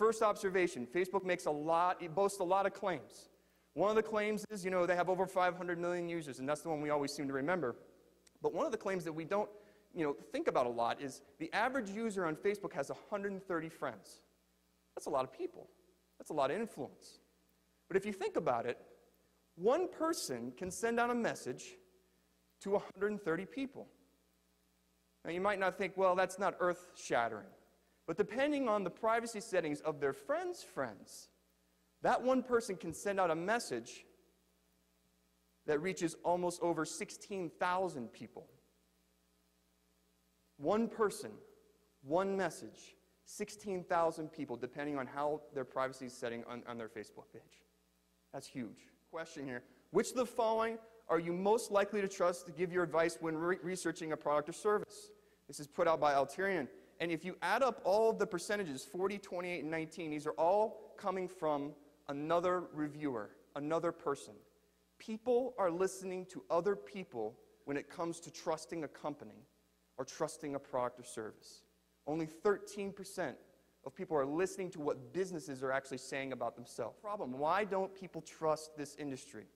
first observation, Facebook it boasts a lot of claims. One of the claims is, they have over 500 million users, and that's the one we always seem to remember. But one of the claims that we don't, think about a lot is the average user on Facebook has 130 friends. That's a lot of people. That's a lot of influence. But if you think about it, one person can send out a message to 130 people. Now, you might not think, well, that's not earth-shattering. But depending on the privacy settings of their friends' friends, that one person can send out a message that reaches almost over 16,000 people. One person, one message, 16,000 people, depending on how their privacy is setting on their Facebook page. That's huge. Question here. Which of the following are you most likely to trust to give your advice when researching a product or service? This is put out by Alterian. And if you add up all of the percentages, 40, 28, and 19, these are all coming from another reviewer, another person. People are listening to other people when it comes to trusting a company or trusting a product or service. Only 13% of people are listening to what businesses are actually saying about themselves. Problem, why don't people trust this industry?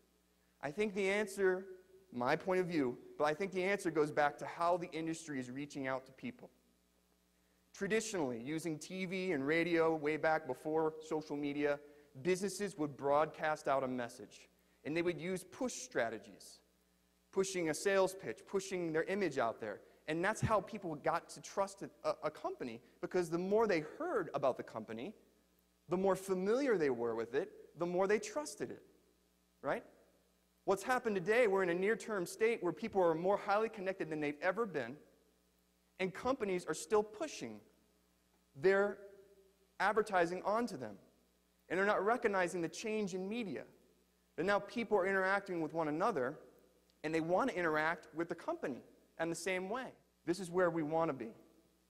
I think the answer, my point of view, but I think the answer goes back to how the industry is reaching out to people. Traditionally, using TV and radio way back before social media, businesses would broadcast out a message, and they would use push strategies, pushing a sales pitch, pushing their image out there. And that's how people got to trust a company, because the more they heard about the company, the more familiar they were with it, the more they trusted it, right? What's happened today, we're in a near-term state where people are more highly connected than they've ever been, and companies are still pushing their advertising onto them. And they're not recognizing the change in media. That now people are interacting with one another, and they want to interact with the company in the same way. This is where we want to be,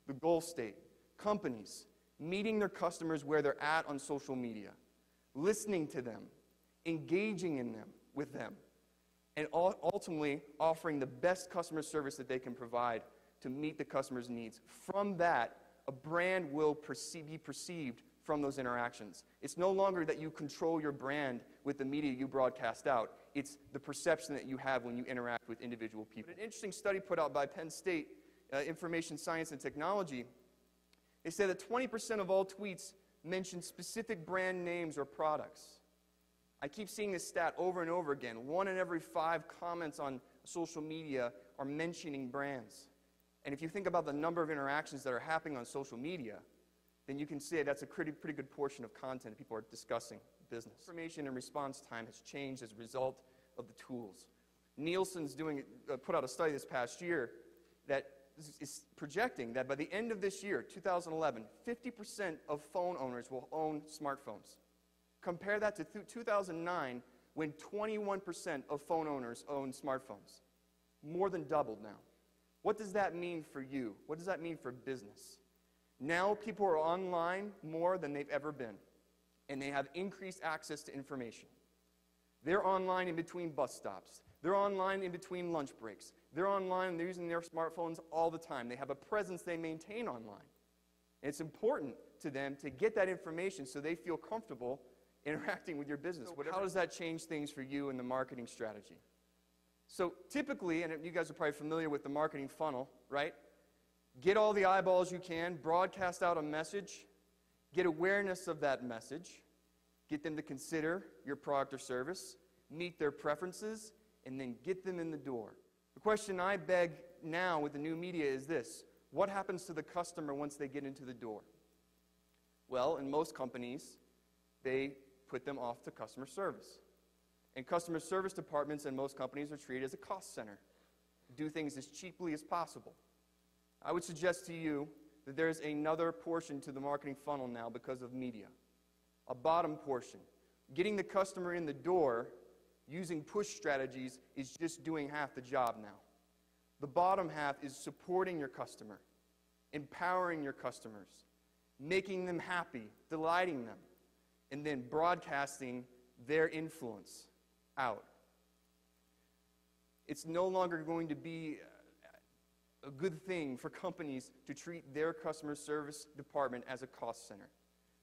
the goal state. Companies meeting their customers where they're at on social media, listening to them, engaging with them, and ultimately offering the best customer service that they can provide to meet the customer's needs. From that, a brand will be perceived from those interactions. It's no longer that you control your brand with the media you broadcast out. It's the perception that you have when you interact with individual people. An interesting study put out by Penn State, Information Science and Technology, they said that 20% of all tweets mention specific brand names or products. I keep seeing this stat over and over again. 1 in every 5 comments on social media are mentioning brands. And if you think about the number of interactions that are happening on social media, then you can say that's a pretty good portion of content people are discussing business. Information and response time has changed as a result of the tools. Nielsen's put out a study this past year that is projecting that by the end of this year, 2011, 50% of phone owners will own smartphones. Compare that to 2009, when 21% of phone owners owned smartphones. More than doubled now. What does that mean for you? What does that mean for business? Now people are online more than they've ever been, and they have increased access to information. They're online in between bus stops. They're online in between lunch breaks. They're online, they're using their smartphones all the time. They have a presence they maintain online. And it's important to them to get that information so they feel comfortable interacting with your business. So how does that change things for you in the marketing strategy? So typically, and you guys are probably familiar with the marketing funnel, right? Get all the eyeballs you can, broadcast out a message, get awareness of that message, get them to consider your product or service, meet their preferences, and then get them in the door. The question I beg now with the new media is this: what happens to the customer once they get into the door? Well, in most companies, they put them off to customer service. And customer service departments in most companies are treated as a cost center. Do things as cheaply as possible. I would suggest to you that there's another portion to the marketing funnel now because of media. A bottom portion. Getting the customer in the door using push strategies is just doing half the job now. The bottom half is supporting your customer, empowering your customers, making them happy, delighting them, and then broadcasting their influence out. It's no longer going to be a good thing for companies to treat their customer service department as a cost center.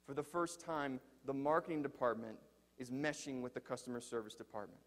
For the first time, the marketing department is meshing with the customer service department.